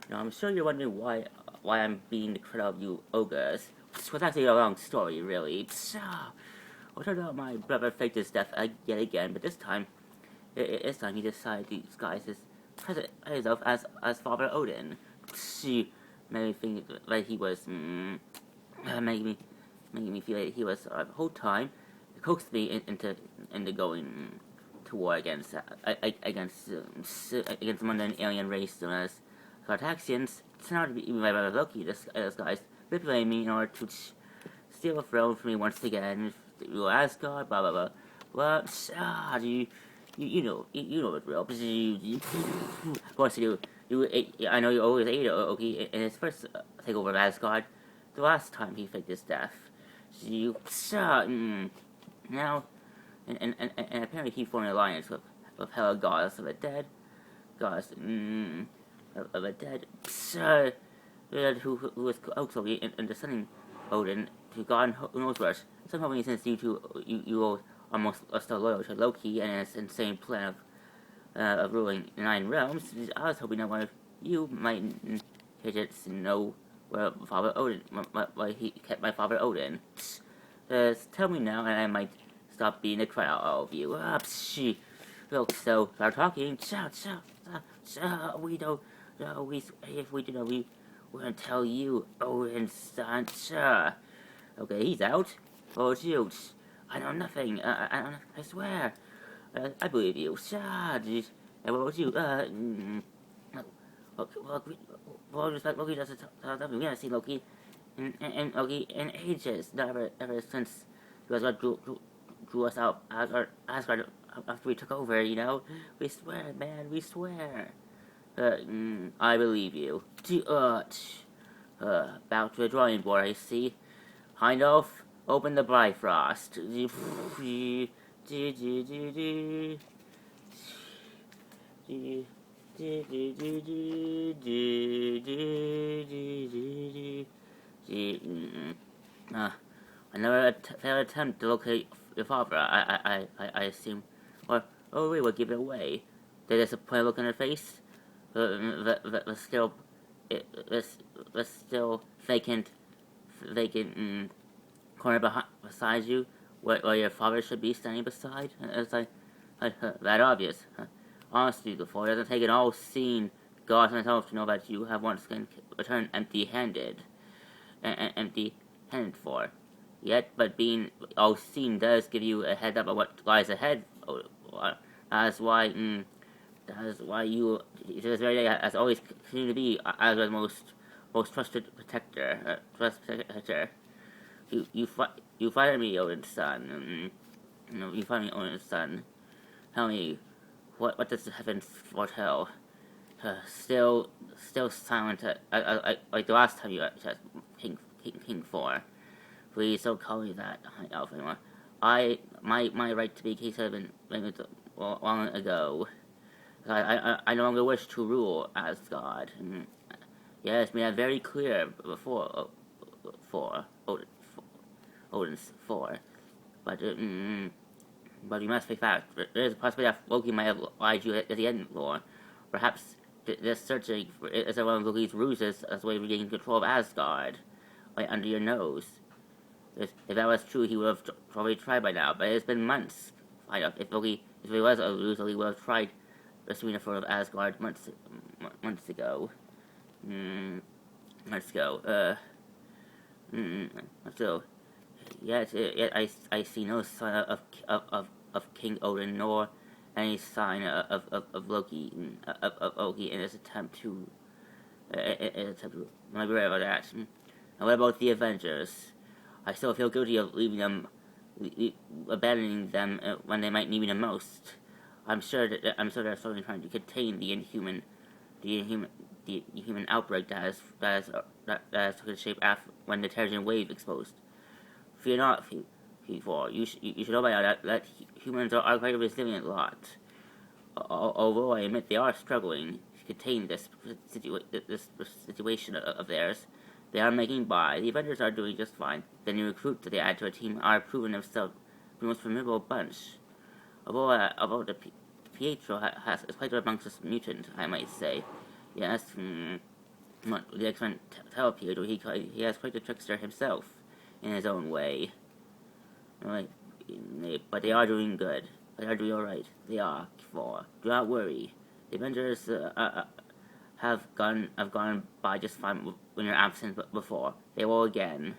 Now I'm sure you're wondering why I'm being the critic of you ogres. Well, that's actually a long story, really. Well, turned out my brother faked his death yet again, but this time he decided to disguise himself as Father Odin. She made me think that he was making me feel like he was the whole time. It coaxed me into going to war against mundane alien race known as Cartaxians. It's not to be even by Loki. This guy's manipulating me in order to steal a throne from me once again. Asgard, blah blah blah. What? You know the drill. Of course you do. I know you always ate Loki in his first takeover of Asgard. The last time he faked his death. Now, and apparently he formed an alliance with fellow gods of the dead, gods of the dead, who was also in descending Odin to God who knows where. Somehow, since you almost are still loyal to Loki and his insane plan of ruling 9 realms, I was hoping that one of you might know where Father Odin, why he kept my Father Odin. Tell me now, and I might stop being a cry out all of you. Look, so start talking. We don't. If we do know, we gonna tell you, Odin's son. Okay, he's out. Oh shoot! I know nothing. I swear. I believe you. And what about you? Loki doesn't tell them. We haven't seen Loki and Loki in ages. Never ever since he was what drew us out Asgard after we took over. You know, we swear, man. We swear. I believe you. Back to the drawing board. I see. Heindolf, open the Bifrost. Another failed attempt to locate your father. I assume. Or wait, we'll give it away. The disappointed look on her face. The still vacant corner beside you, where your father should be standing beside. It's like that obvious. Honestly, the Thor doesn't take an all-seeing God himself to know that you have once again returned empty-handed. Empty-handed for. Yet, but being all-seeing does give you a head up of what lies ahead. That's why you, to this very day, has always continued to be Asgard's most trusted protector. You fired me, Odin's son. You fired me, Odin's son. Tell me, what does the heavens foretell? Still silent, like the last time you said King Thor. Please don't call me that, Elf anymore. My right to be king has been long ago. I no longer wish to rule Asgard. Yes, made that very clear before for Odin's Thor. But you must be fact. There is a possibility that Loki might have lied to you at the end, Lord. Perhaps this searching is one of Loki's ruses as a way of regaining control of Asgard, right under your nose. If that was true, he would have probably tried by now. But it's been months. If it was a ruse, Loki would have tried rescuing the throne of Asgard months ago. So, yet I see no sign of King Odin nor any sign of Loki in his attempt to Am I right about that? And what about the Avengers? I still feel guilty of leaving them, abandoning them when they might need me the most. I'm sure they're certainly trying to contain the inhuman outbreak that has taken shape after when the Terrigen wave exposed. Fear not, Thor. You should know by now that humans are quite a resilient lot. Although I admit they are struggling to contain this situation of theirs, They are making by. The Avengers are doing just fine. The new recruits that they add to a team are proving themselves the most formidable bunch. Although the Pietro is quite a monstrous mutant, I might say. Yes, the X-Men tell Pietro he has quite a trickster himself, in his own way. Right, but they are doing good. They are doing alright. They are. Do not worry. The Avengers have gone by just fine when you're absent before. They will again.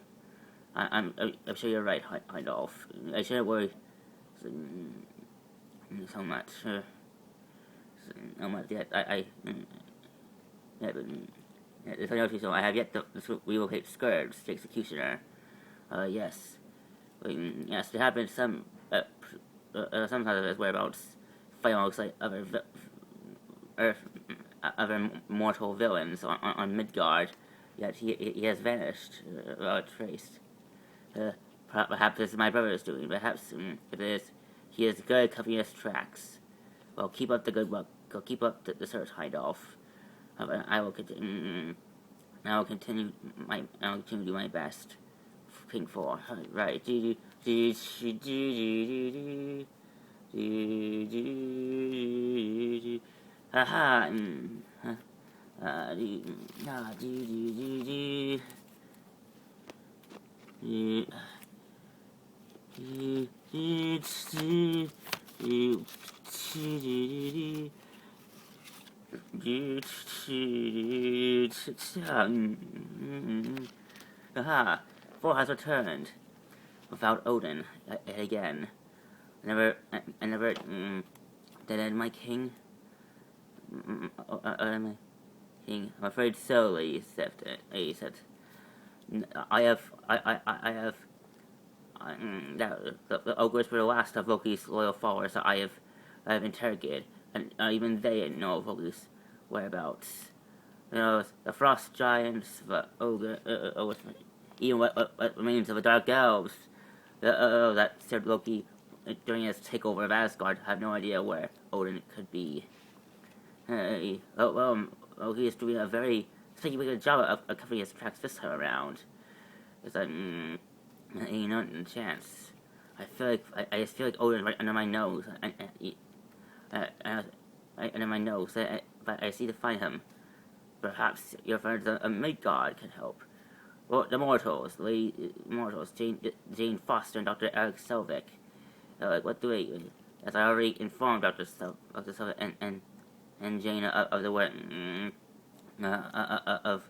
I'm sure you're right, Heindolf. I shouldn't worry so much. So much yet. I have yet to relocate Scourge, the Executioner. Yes. Yes, there have been some sometimes of his whereabouts fighting like other mortal villains on Midgard, yet he has vanished without trace. Perhaps it's my brother's doing. Perhaps if it is, he is good at covering his tracks. Well, keep up the good work. Go keep up the search, Heindolf. I will continue. I will continue to do my best. Pink 4, right? Haha. Aha! Thor has returned without Odin again. I never did my king. My king. I'm afraid so, Lady Sith. I have. The ogres were the last of Loki's loyal followers that I have interrogated, and even they didn't know of Loki's whereabouts. You know, the frost giants, the ogre, even what remains of the dark elves, that served Loki during his takeover of Asgard, have no idea where Odin could be. Loki is doing a very good job of covering his tracks this time around. It's like, ain't not a chance. I just feel like Odin's right under my nose, under my nose. But I see to find him. Perhaps your friends a Midgard can help. Well, the mortals, Jane Foster and Dr. Eric Selvig. What do they? As I already informed Dr. Selvig and Jane of the way of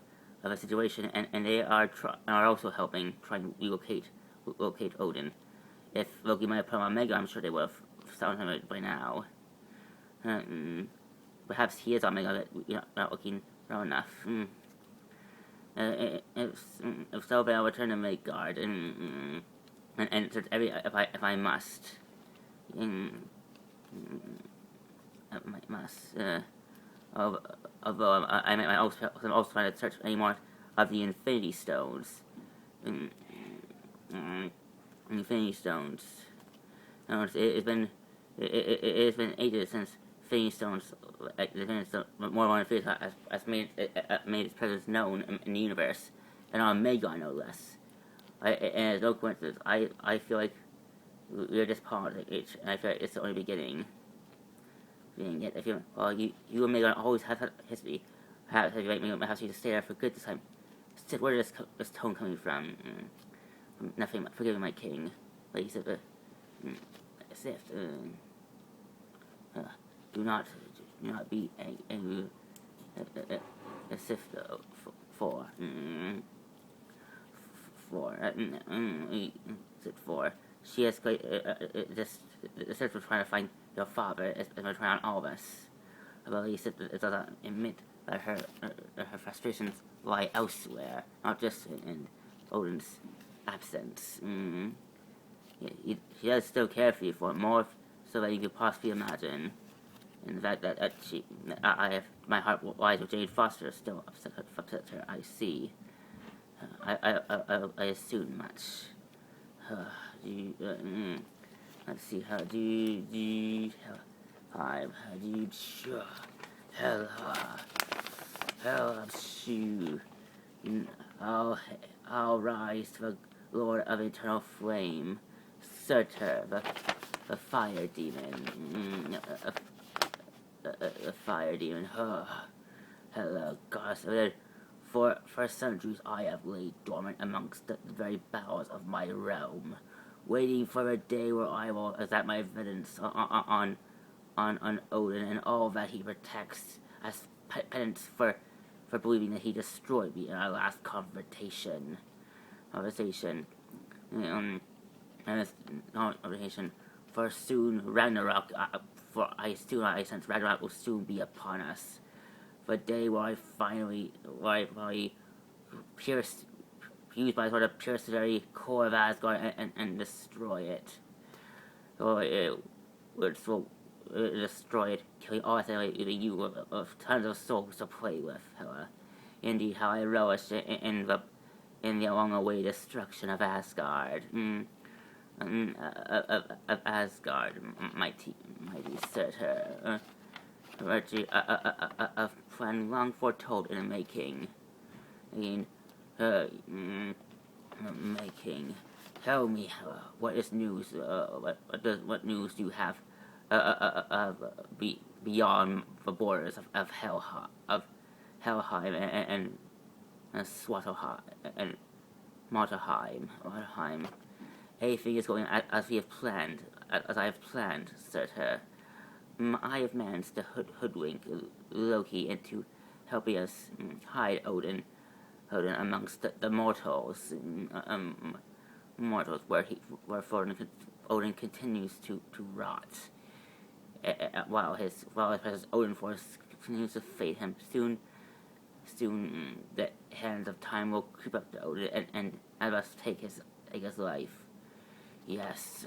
the situation, and they are also helping try to locate Odin. If Loki might have put him on Mega, I'm sure they would have found him by now. Perhaps he is on Mega, not looking well enough. If so, then I'll return to Midgard and if I must. I must. Although I'm also trying to search any more of the Infinity Stones. Infinity Stones. No, it's been ages since Infinity Stones, more than Infinity Stones, has made its presence known in the universe, and on Midgard no less. And it's no coincidence. I feel like we're just part of it, and I feel like it's the only beginning. Yet I feel, well, you and Midgard always have that history. Perhaps you to stay there for good this time. Where is this tone coming from? Nothing. Forgiving my king. Like you said, Sith. Do not be angry. Sith for. For. She has quite the Sith was trying to find your father as we're trying on all of us. Well, he said it doesn't admit that her frustrations lie elsewhere, not just in Odin's absence. He does still care for you for more so than you could possibly imagine. And the fact that I have my heart lies with Jane Foster still upsets her. I see. I assume much. Let's see. How do you 5? How do you hell shoe? I'll, I'll rise to the Lord of Eternal Flame, Surtur, the Fire Demon. The Fire Demon. Oh, hello, goddess. For centuries I have laid dormant amongst the very bowels of my realm, waiting for a day where I will exact my vengeance on Odin and all that he protects as penance for believing that he destroyed me in our last conversation. And this conversation, for soon Ragnorock, I sense Ragnorock will soon be upon us. The day where I finally use my sword to pierce the very core of Asgard and destroy it. It will destroy it, killing all you of tons of souls to play with. Indeed, how I relish in the long-awaited destruction of Asgard. Of Asgard, mighty Surtur. A plan long foretold in the making. Making. Tell me, what is news? What news do you have? Beyond the borders of Helheim and Svartalheim and Motorheim. Everything is going as we have planned, as I have planned, Surtur. I have managed to hoodwink Loki into helping us hide Odin amongst the mortals, where Odin continues to rot, while his Odin force continues to fade him. Soon the hands of time will creep up to Odin and thus take his life. Yes,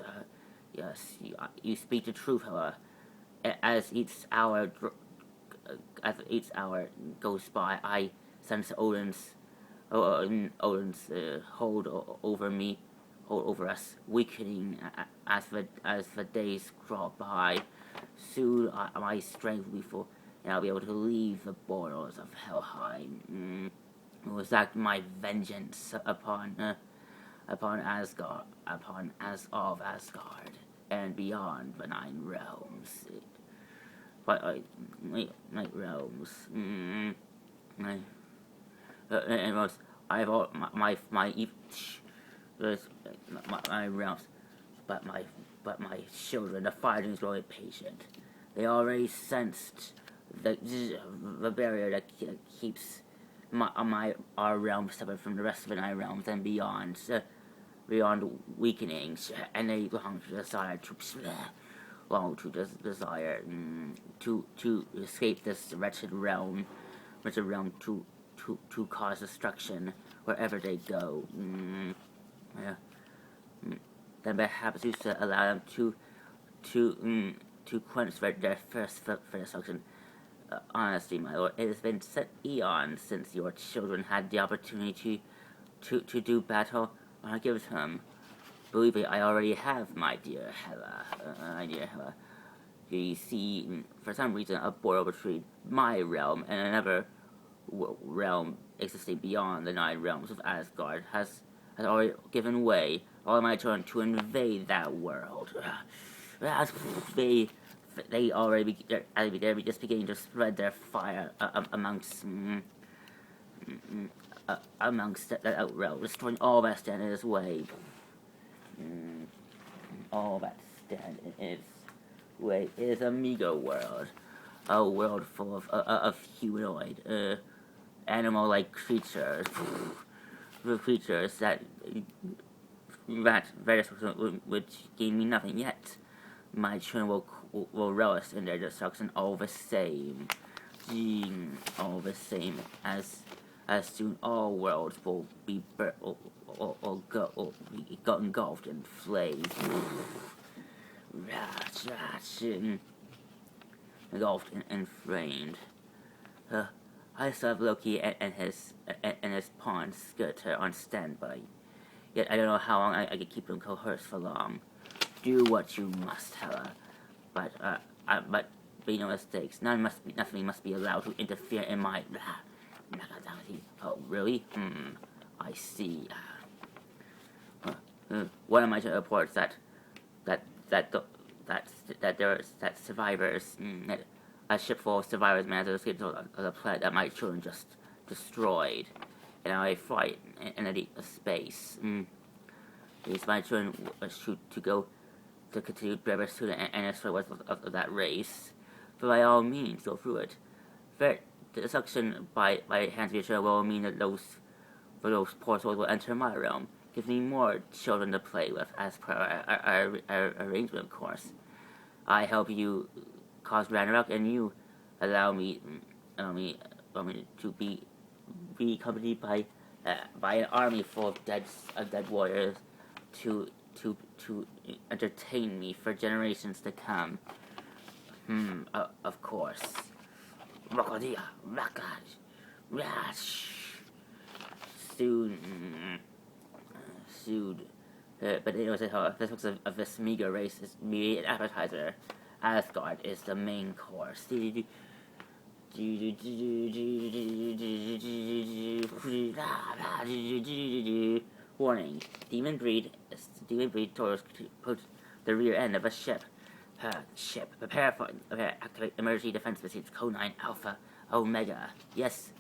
you speak the truth, however. As each hour goes by, I sense Odin's hold over us weakening as the days crawl by. Soon my strength will be full, and I'll be able to leave the borders of Helheim. Exact my vengeance upon Asgard, all of Asgard, and beyond the nine realms. Night realms. I've all my realms, but my children, the fighters, are really patient. They already sensed the barrier that keeps our realm separate from the rest of the nine realms and beyond weakening, and they long to desire to escape this wretched realm to cause destruction wherever they go. Then perhaps you should allow them to quench their thirst for destruction. Honestly, my lord, it has been eons since your children had the opportunity to do battle on a given term. Believe me, I already have, my dear Hela. You see, for some reason, a border between my realm and another realm existing beyond the nine realms of Asgard has already given way. All my children to invade that world. They already they're just beginning to spread their fire amongst that realm, destroying all that stand in its way. All that stand in its way. It is a meager world, a world full of humanoid, animal-like creatures, that very which gain me nothing yet. My children will relish in their destruction all the same. All the same, as soon all worlds will be engulfed in flames. Engulfed and framed. I still have Loki and his pawn Surtur on standby. Yet I don't know how long I can keep them coerced for long. Do what you must, Hela. But be no mistakes. Nothing must be allowed to interfere in my. Oh, really? I see. One of my reports that that survivors, that a ship full of survivors managed to escape to the planet that my children just destroyed, in a flight in a deep space. These my children shoot to go to continue to pursue and destroy of that race. But by all means, go through it. The destruction by hands of your children will mean that those poor souls will enter my realm. Gives me more children to play with, as per our arrangement, of course. I help you cause Ragnorock, and you allow me to be accompanied by an army full of dead warriors to entertain me for generations to come. Of course. Soon. But it was this looks of this meager race is merely an appetizer. Asgard is the main course. Warning: demon breed towards the rear end of a ship. Prepare. Activate emergency defense machines. Code 9 Alpha Omega. Yes,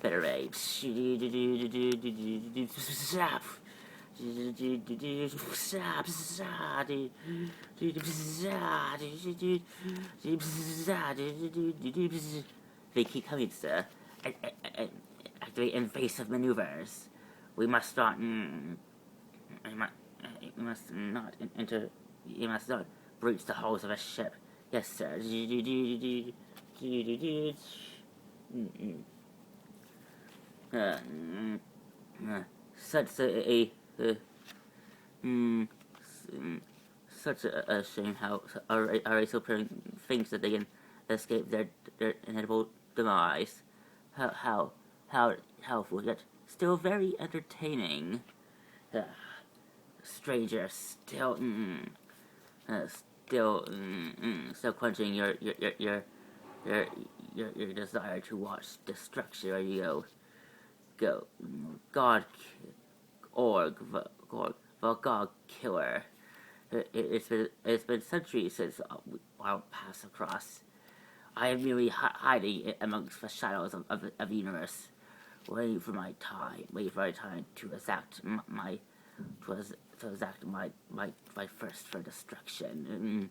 better Ray. They keep coming, sir. Activate invasive maneuvers. We must not. You must not enter. You must not breach the hulls of a ship. Yes, sir. Such a shame how our race thinks that they can escape their inevitable demise. How yet still very entertaining. Stranger, still quenching your desire to watch destruction. There you go. God killer. It's been centuries since I'll pass across. I am merely hiding amongst the shadows of the universe, waiting for my time to exact my first for destruction.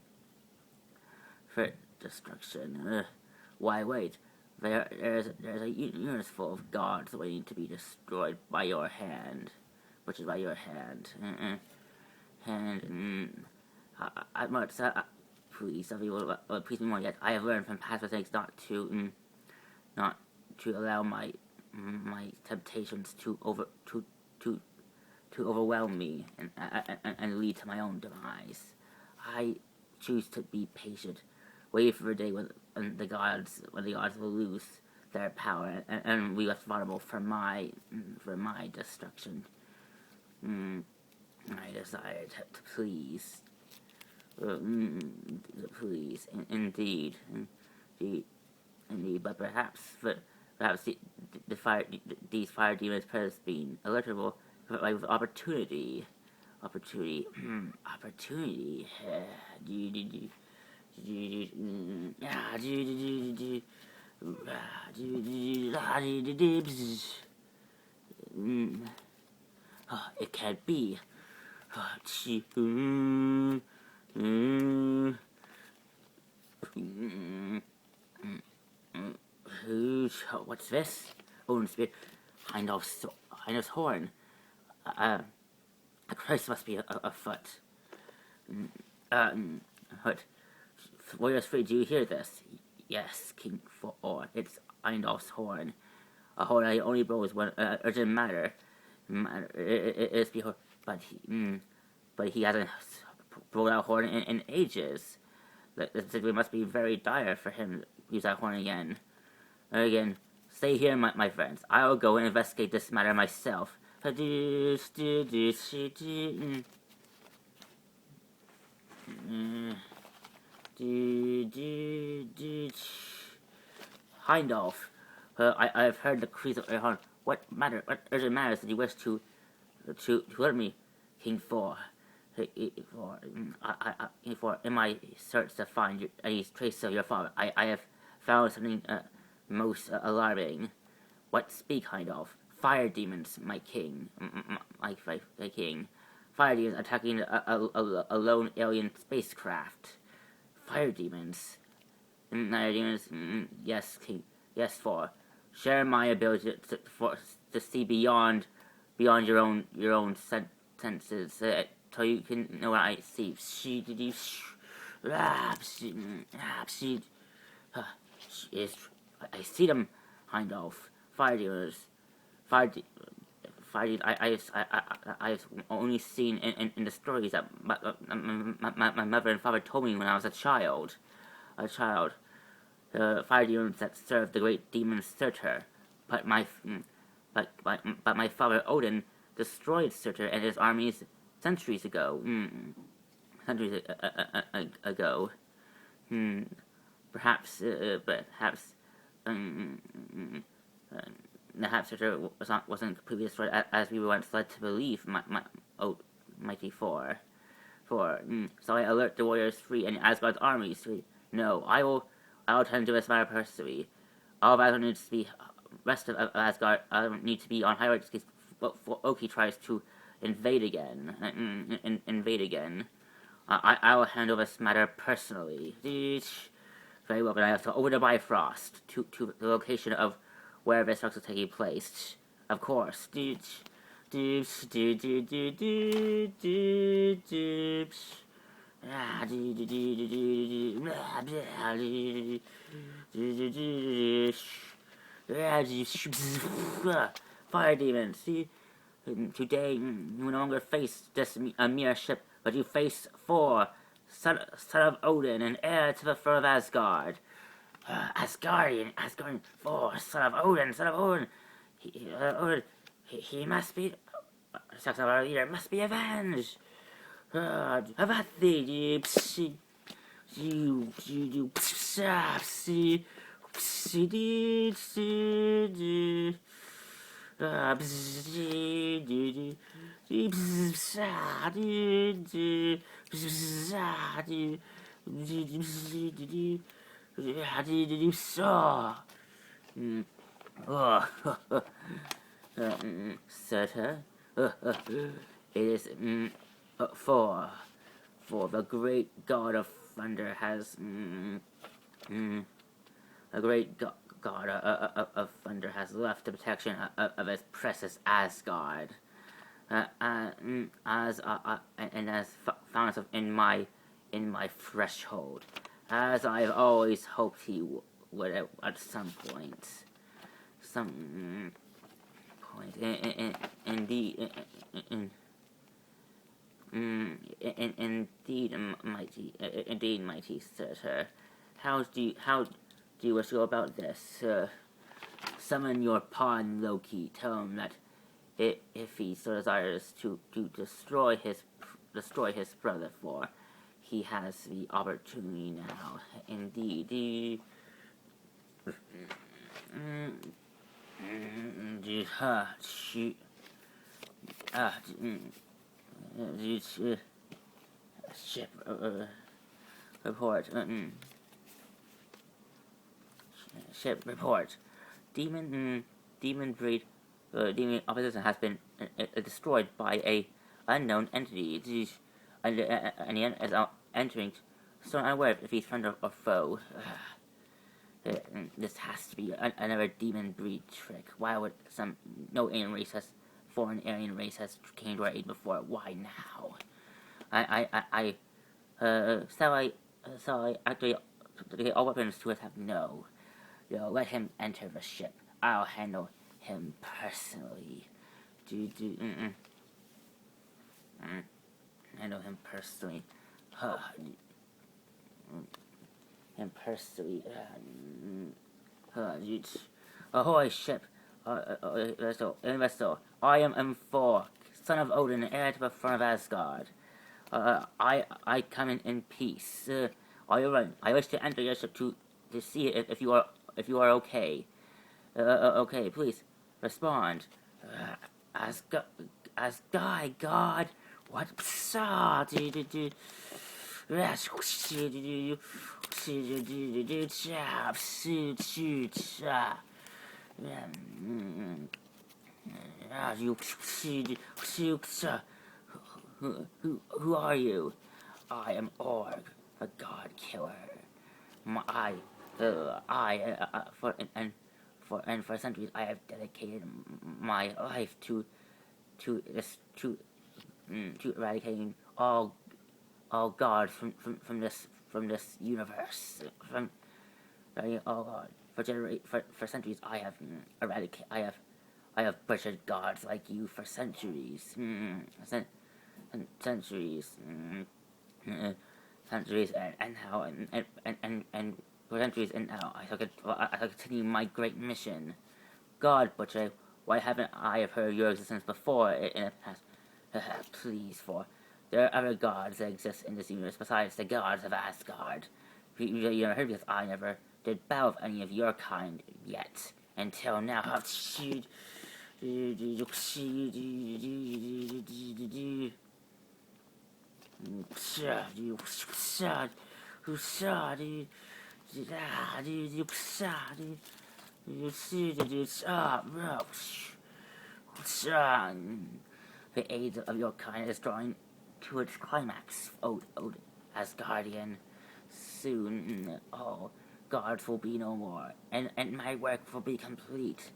Why wait? There's a universe full of gods waiting to be destroyed by your hand, which is by your hand. I might say, please, some people, please me more yet. I have learned from past mistakes not to allow my temptations to overwhelm me and lead to my own demise. I choose to be patient, wait for a day when the gods will lose their power and we left vulnerable for my destruction. I desire to please. Please, indeed, but perhaps these fire demons possess being alertable with opportunity. It can't be. What's this? Owen Spirit. Heindolf's horn. A Christ must be afoot. Warriors free, do you hear this? Yes, King Thor. It's Heindolf's horn. A horn that only blows when urgent matter. It is before, but he hasn't blown out horn in ages. It must be very dire for him to use that horn again. Stay here, my friends. I will go and investigate this matter myself. Heindolf, I've heard the creaks of your horn. What urgent matters that you wish to alert me, King Thor? For in my search to find any trace of your father, I have found something most alarming. What speak kind of? Fire demons, my king. My king. Fire demons attacking a lone alien spacecraft. Fire demons. Fire demons. Yes, king. Yes, Thor. Share my ability to see beyond your own senses, so you can know what I see. I see them, kind of. Fire dealers. Fire. Fire. I've only seen in the stories that my mother and father told me when I was a child. Fire demons that served the great demon Surtur, but my father Odin destroyed Surtur and his armies centuries ago. Perhaps Surtur wasn't completely destroyed as we were once led to believe. Mighty Thor. So I alert the warriors free and Asgard's armies. No, I will tend to this matter personally. All of Asgard needs to be rest of Asgard need to be on high alert in case Loki tries to invade again. I will handle this matter personally. Very well, but I have to over the Bifrost to the location of where this talks is taking place. Of course. Fire demons. See, today you no longer face just a mere ship, but you face Thor, son of Odin, and heir to the throne of Asgard. Asgardian Thor, son of Odin. He must be. Sucks of our leader must be avenged. Avathi, Surtur. It is for the great god of thunder has a great god of thunder has left the protection of his precious Asgard, and as found himself in my threshold, as I've always hoped he would at some point. Indeed, mighty Surtur. How do you wish to go about this? Summon your pawn Loki. Tell him that if he so desires to destroy his brother Thor, he has the opportunity now. Indeed. Ship report. Ship report. Demon breed. Demon opposition has been destroyed by a unknown entity. And the end is entering. So unaware if he's friend or foe. This has to be another demon breed trick. Why would foreign alien race has came to our aid before? Why now? Shall I actually all weapons to attack? No. Let him enter the ship. I'll handle him personally. Handle him personally. Ahoy, ship. Vessel. I am Thor, son of Odin, heir to the throne of Asgard. I come in peace. Are you ready? I wish to enter your ship to see if you are okay. Okay, please respond. As Guy God, what saw do who are you? I am Org, a god killer. For centuries I have dedicated my life to this to eradicating all gods from this universe. From all gods. For centuries I have eradicated. I have butchered gods like you for centuries. Centuries. Centuries and how and for centuries and now I shall continue my great mission. God, Butcher, why haven't I heard your existence before in the past? Please, for there are other gods that exist in this universe besides the gods of Asgard. You never heard because I never did battle with any of your kind yet. Until now. The age of your kind is drawing to its climax, Asgardian. Soon, all gods will be no more, and my work will be complete.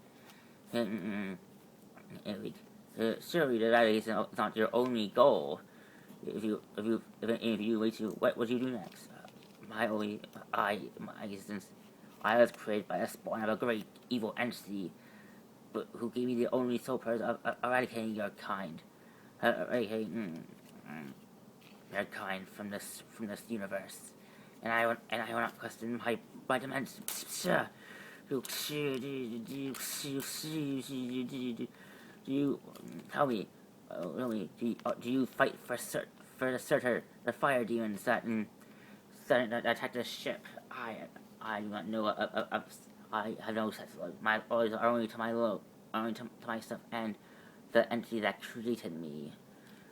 Surely that is not your only goal. If you wait to, what would you do next? My existence, I was created by the spawn of a great evil entity, but who gave me the only sole purpose of eradicating your kind, eradicating your kind from this universe, and I will not question my dimensions. Do you tell me? Do you fight for the Surtur, the fire demons that attack the ship? I do not know. I have no sense. My orders are only to my stuff and the entity that created me.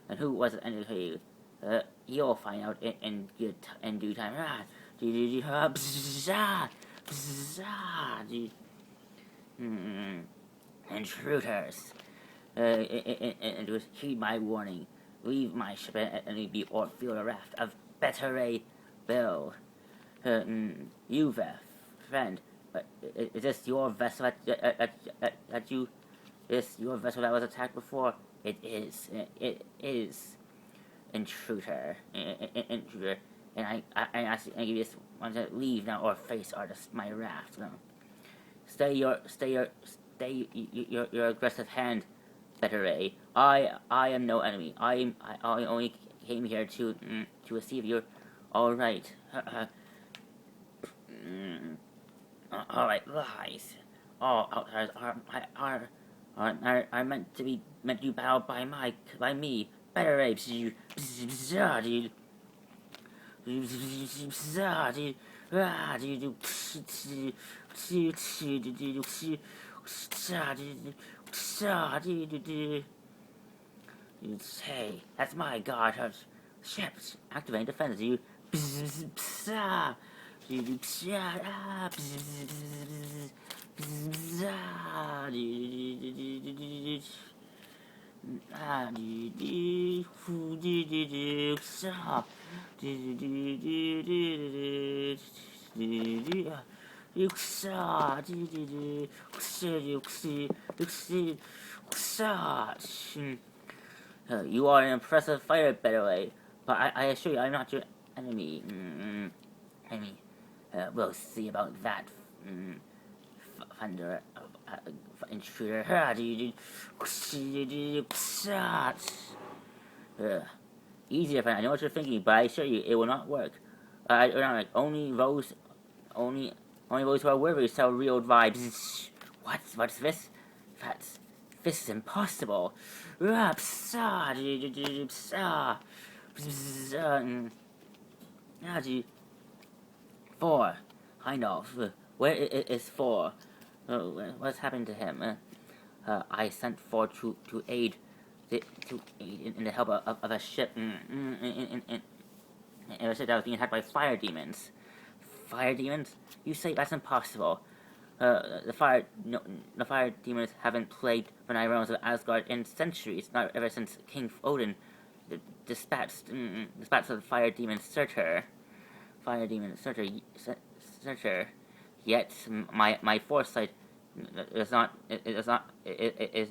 And who was the entity? You'll find out in due time. Intruders. And heed my warning. Leave my ship and be or feel a raft of better Bill. You, friend, is this your vessel that you? Is your vessel that was attacked before? It is. It is. Intruder. Intruder. And I ask you this want to leave now or face my raft. No. Stay your aggressive hand, Better. I am no enemy. I only came here to see if you're all right. All right, lies. All outsiders are meant to be battled by me. Better. Hey, that's my god. Ships, activate defense. You are an impressive fighter, Better, but I assure you I'm not your enemy. Enemy. We'll see about that. Thunder. Intruder. Easier, friend. I know what you're thinking, but I assure you it will not work. Only those who are worthy sell real vibes. What's this? This is impossible. Thor, kind of. Where is Thor? What's happened to him? I sent Thor to aid in the help of a ship. It was said that was being attacked by fire demons. Fire demons? You say that's impossible. The fire demons haven't plagued the nine realms of Asgard in centuries. Not ever since King Odin dispatched the fire demon Surtur. Fire demon Surtur. Yet my foresight is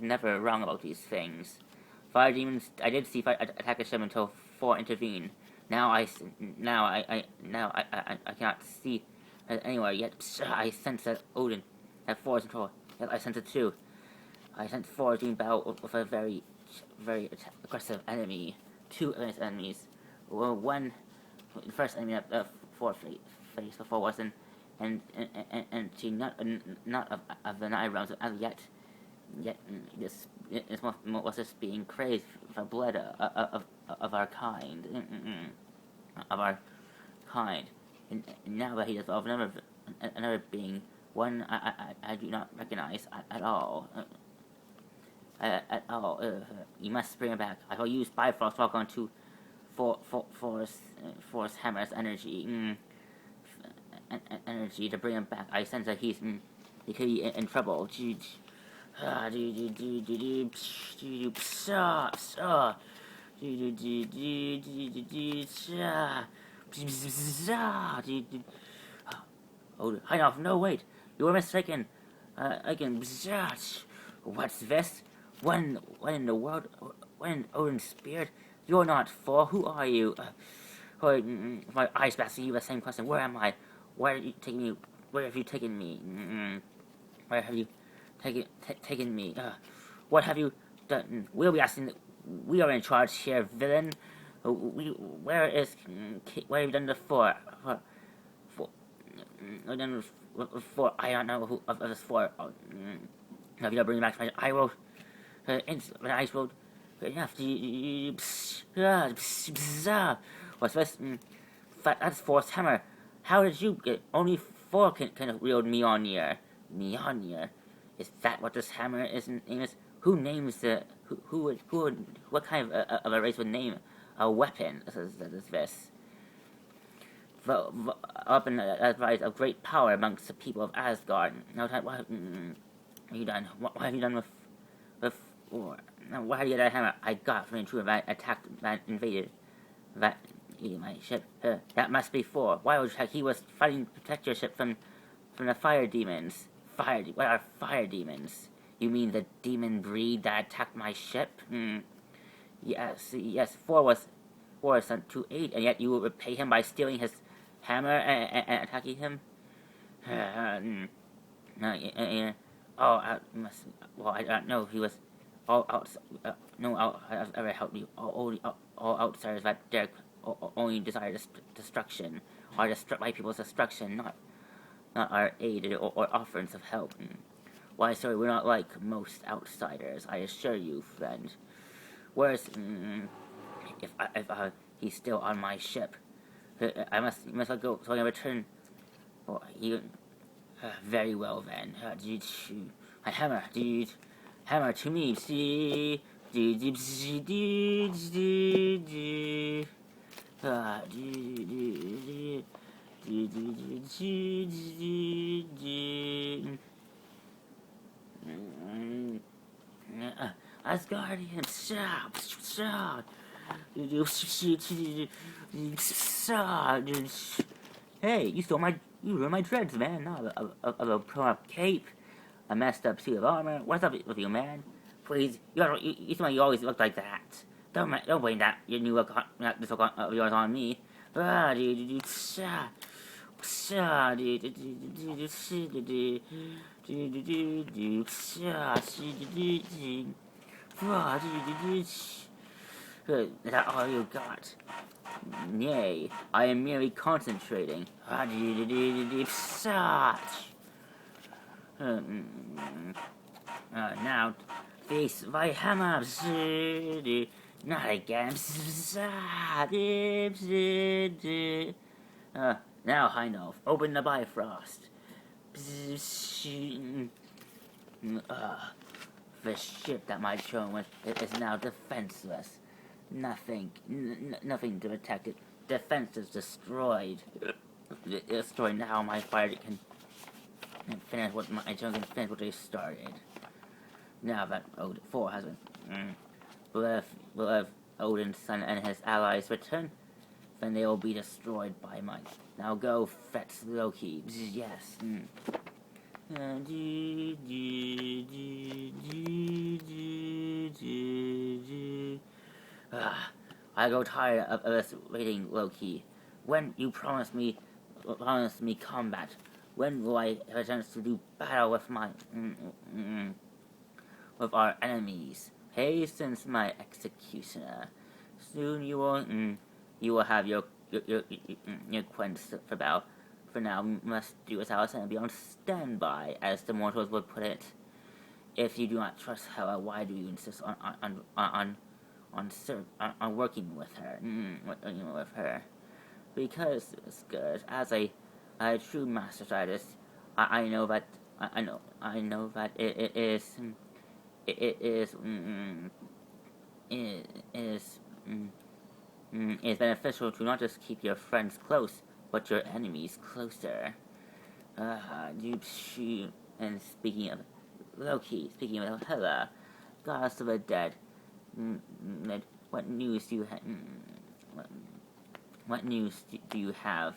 never wrong about these things. Fire demons. I did see attack a ship until Thor intervened. Now I cannot see anywhere yet. I sense that Odin, that Thor is in control. Yes, I sense it too. I sense Thor is doing battle with a very aggressive enemy. Two enemies. Well, one, the first enemy that Thor faced before was and she not of the nine realms as yet. Yet this was just being crazed for blood of our kind. Of our kind. And now that he has evolved another being, one I do not recognize at all. You must bring him back. I will use Bifrost to walk on to Force Hammer's energy. Energy to bring him back. I sense that he could be in trouble. Oh, hang off! No, wait! You were mistaken. What's this? When in the world? When Odin's spirit? You're not Thor. Who are you? My eyes asking you the same question. Where am I? Where are you taking me? Where have you taken me? Where have you taken me? What have you done? We'll be asking. We are in charge here, villain. Where have you done this for? I don't know who of this for. Have you bring back my eye roll? My eyes rolled. Enough. What's this? That's Force Hammer. How did you get? Only Thor can wield Mjolnir. Mjolnir. Is that what this hammer is? Who names the? What kind of a race would name a weapon? This. Up in the rise of great power amongst the people of Asgard. Now, what have you done? What have you done with what have you done that hammer I got from the intruder that attacked, that invaded, that my ship? That must be Thor. Why would you attack? He was fighting to protect your ship from the fire demons. What are fire demons? You mean the demon breed that attacked my ship? Yes. Thor was sent to aid, and yet you would repay him by stealing his hammer and attacking him? I don't know if he was all out. I've ever helped you. All outsiders that dare only desire destruction, or my people's destruction, not our aid or offerings of help. Why, sorry, we're not like most outsiders, I assure you, friend. Whereas, if he's still on my ship, I must let go so I can return. Well, very well then. My hammer, hammer to me. See, Asgardian, Hey, you ruined my dreads, man. Not a pro-up cape, a messed up suit of armor. What's up with you, man? Please, you always look like that. Don't blame your new look, this look of yours on me. Is that all you got? Nay, I am merely concentrating. Now, face my hammer. Not again. Now, Heindolf, open the Bifrost. The ship that my children was is now defenseless. Nothing to protect it. Defense is destroyed. Destroyed now. My fire can finish what my children can finish what they started. Now that Thor has been will have Odin's son and his allies return, then they will be destroyed by might. Now go fetch Loki. Yes. I grow tired of us waiting, Loki. When you promise me combat, when will I have a chance to do battle with with our enemies? Hastens my executioner. Soon you will have your quench for battle. For now, we must do as Alice and be on standby, as the mortals would put it. If you do not trust Hela, why do you insist on working with her? With her, because it's good. As a true master strategist, I know that it is beneficial to not just keep your friends close, but your enemies closer. And speaking of Loki, speaking of Hela, goddess of the dead, what news do you have? What news do you have?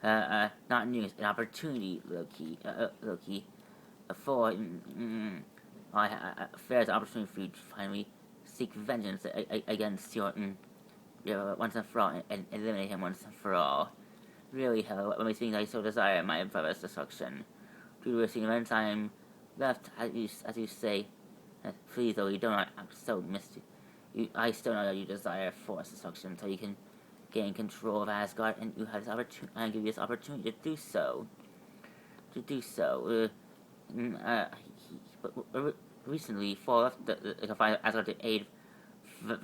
Not news, an opportunity, Loki. For there's an opportunity for you to finally seek vengeance against your once and for all, and eliminate him once and for all. Really, Hela, what makes me I so desire my brother's destruction? Due to recent events, I am left, as you say. Please, though, you don't. I'm so missed you. I still know that you desire force destruction, so you can gain control of Asgard, and you have this opportunity. I give you this opportunity to do so. Recently, Thor left the Asgard to aid the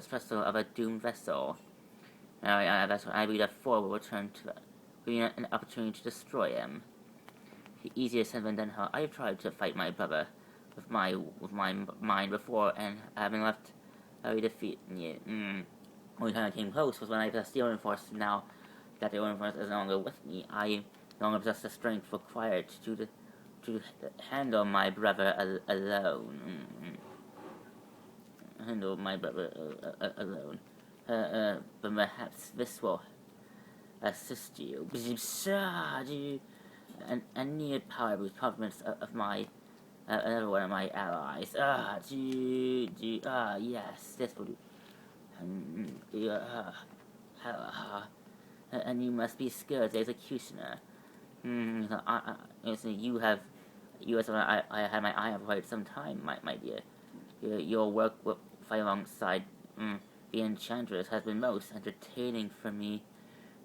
vessel of a doomed vessel. That's when I believe that Thor will return to bring an opportunity to destroy him. Easier said than done. How I've tried to fight my brother with my mind before, and having left very defeat. Only time I came close was when I possessed the Odin Force. Now that the Odin Force is no longer with me, I no longer possess the strength required to handle my brother alone. Handle my brother alone. But perhaps this will assist you. And needed power boost compliments of my another one of my allies. Yes, this will do. And you must be skilled as executioner. You as I had my eye on for quite some time, my dear. Your work with fight alongside the Enchantress has been most entertaining for me.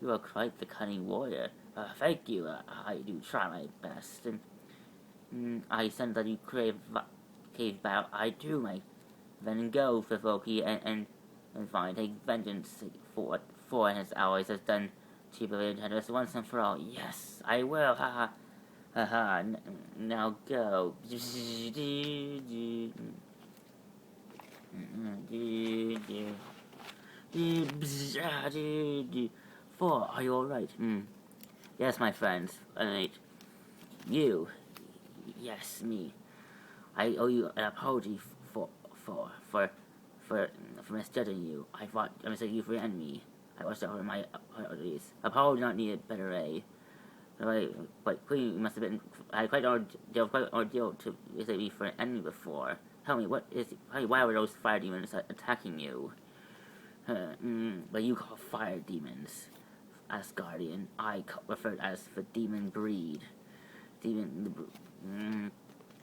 You are quite the cunning warrior. Thank you. I do try my best. I sense that you crave battle. I do, mate. Then go for Loki and finally take vengeance for what Thor and his allies has done to the Enchantress once and for all. Yes, I will. Now go. Thor, are you alright? Yes, my friends. You. Yes, me. I owe you an apology for misjudging you. I mistook you for your enemy. I watched over my apologies. Apology not needed, better A. But clearly, you must have been. I had quite an ordeal to mistake me for an enemy before. Tell me, why were those fire demons attacking you? But you call fire demons Asgardian. I refer to as the demon breed.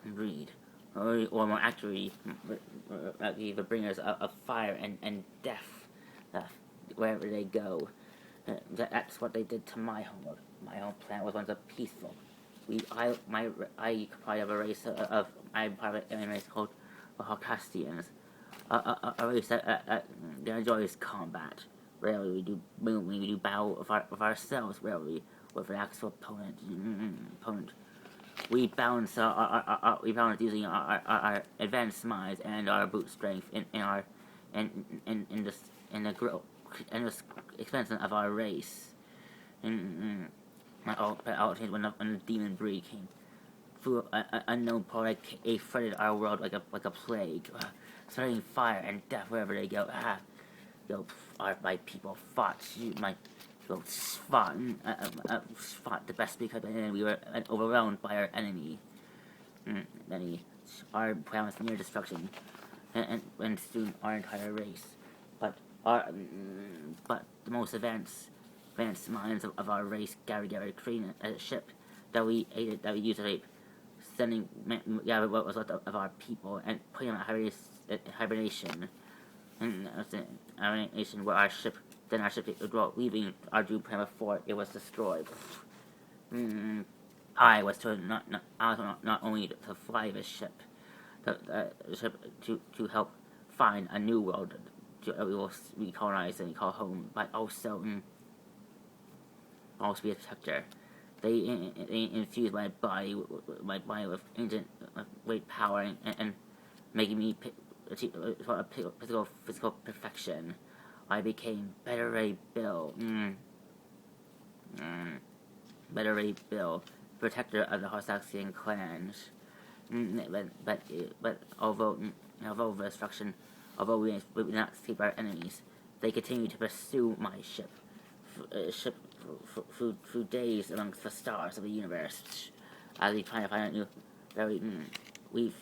Breed. Or more accurately, the bringers of fire and death, wherever they go. That's what they did to my home. My home planet was once peaceful. I probably have a race I'm part of a race called the Hawkastians. A race that enjoys combat. Rarely we do battle with ourselves. Rarely with an actual opponent. we balance using our advanced minds and our brute strength in the growth and the expansion of our race. And when the demon breed came through an unknown portal, it flooded our world like a plague, spreading fire and death wherever they go. My people fought. Fought the best we could, and we were overwhelmed by our enemy. Our plan was near destruction, and soon our entire race. But the most advanced minds of our race gathered creating a ship that we used to sending what was left of our people and putting them in hibernation. And hibernation where our ship leaving our doomed planet before it was destroyed. I was not only to fly the ship, to help find a new world we will recolonize and call home, but also be a protector. They infused my body with ancient great power and making me achieve physical perfection. I became Better Ray Bill. Better Ray Bill, protector of the Horsaxian clans. But although the destruction, although we did not escape our enemies, they continued to pursue my ship through days amongst the stars of the universe. As we tried to find a new, me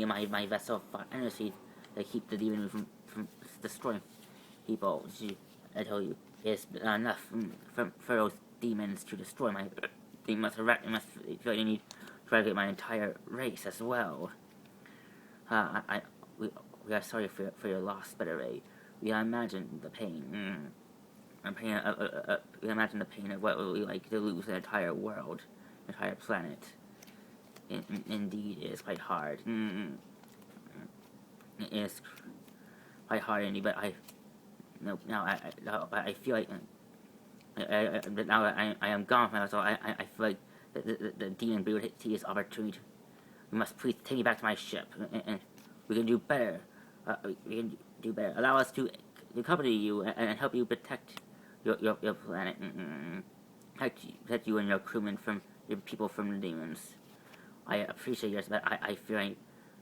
and my vessel fought endlessly to keep the demon from destroying people. I told you, it's not enough for those demons to destroy my. They must feel like they need to eradicate my entire race as well. We are sorry for your loss, Better Ray. We imagine the pain. We imagine the pain of what it would be like to lose an entire world, an entire planet. Indeed, it is quite hard. It is quite hard indeed, but I feel like now that I am gone from myself, I feel like the demon breed will see this opportunity. We must please take me back to my ship, and we can do better. We can do better. Allow us to accompany you and help you protect your planet, protect you and your crewmen from your people from the demons. I appreciate yours, but I feel like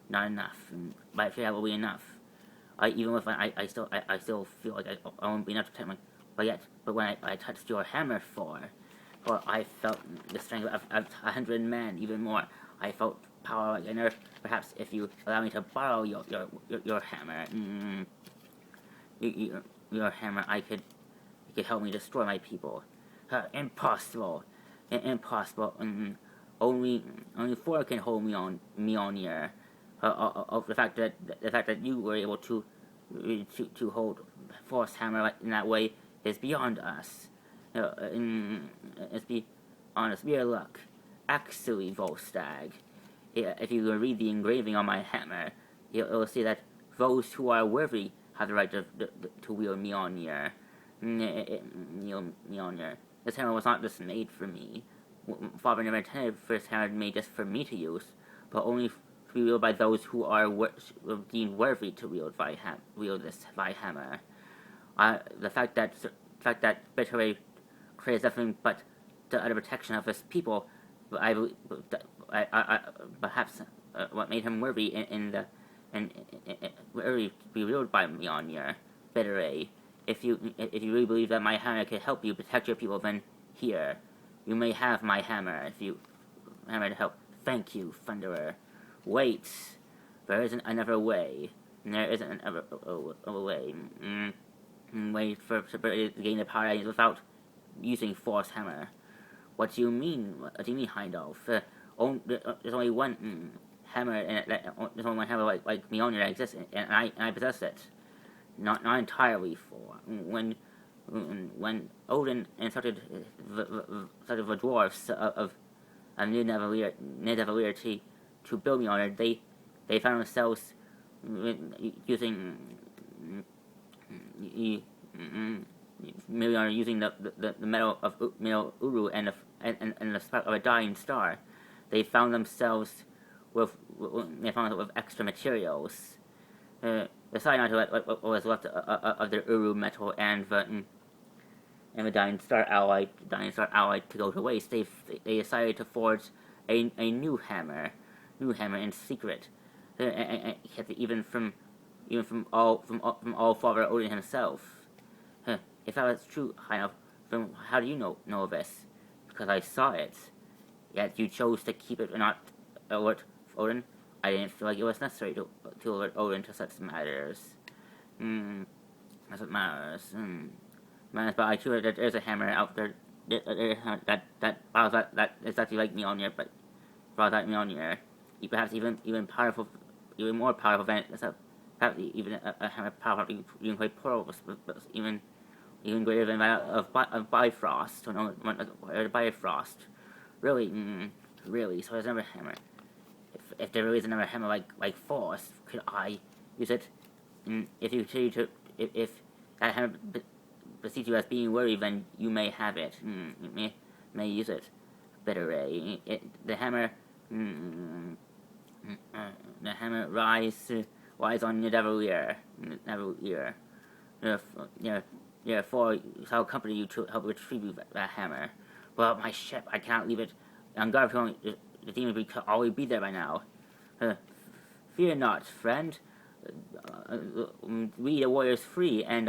not enough. But I feel that will be enough. Even if I still feel like I won't be enough to protect my. But when I touched your hammer for I felt the strength of 100 men, even more. I felt power like I never. Perhaps if you allow me to borrow your hammer, your hammer, you could help me destroy my people. Impossible. Only Thor can hold Mjolnir. The fact that you were able to hold Thor's hammer in that way is beyond us. It's beyond us. Mere luck. Actually, Volstagg, if you read the engraving on my hammer, it will say that those who are worthy have the right to wield Mjolnir. Mjolnir. This hammer was not just made for me. Father never intended for this hammer made just for me to use, but only to be wielded by those who are deemed worthy to wield this hammer. The fact that Better Ray creates nothing but the utter protection of his people, I believe, perhaps what made him worthy worthy to be wielded by Mjolnir. Better Ray, if you really believe that my hammer can help you protect your people, then here. You may have my hammer if you hammer to help. Thank you, Thunderer. Wait, there isn't another way. There isn't another way. Wait for to gain the power without using Thor's hammer. What do you mean? What do you mean, Heimdall? There's only one hammer, and there's only one hammer like Mjolnir that exists, and I possess it. Not entirely. For when Odin instructed the dwarves of Nidavellir to build Mjolnir, they found themselves using Mjolnir using the metal of Uru and in the spark of a dying star, they found themselves with extra materials. Decided not to let what was left of their Uru metal and the dying star alloy to go to waste. They decided to forge a new hammer in secret, even from all Father Odin himself. If that was true, then how do you know of this? Because I saw it. Yet you chose to keep it and not alert Odin. I didn't feel like it was necessary to alert Odin to such matters. That's what matters. But I sure that there's a hammer out there that is actually like Mjolnir, but like Mjolnir, perhaps even more powerful than it. Perhaps even a hammer powerful you can play portals, but even greater than that of Bifrost or Bifrost. Really. So there's another hammer. If there really is another hammer like Force, could I use it? If that hammer perceives you as being worried, then you may have it. You may use it. Better the hammer. The hammer lies on your devil ear. Therefore, I'll accompany you to help retrieve that hammer. Well, my ship, I cannot leave it on guard. The demon could always be there by now. Fear not, friend. We the warriors free and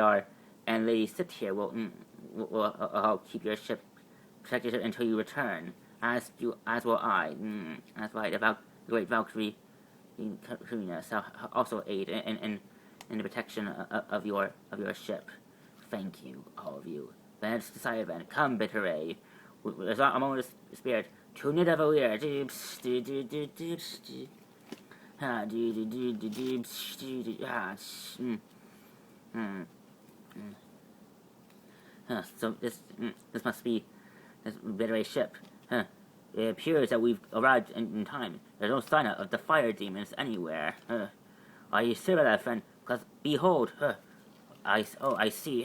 Lady Sit here will help keep your ship protected until you return. As will I. That's right. The great Valkyrie shall also aid in the protection of your ship. Thank you, all of you. Then it's decided. Then come, Bitter Ray. There's a moment of spirit. Tune it over here. So this must be this Bitter Ray ship. It appears that we've arrived in time. There's no sign of the fire demons anywhere. Are you sure of that, friend? Because behold, I see.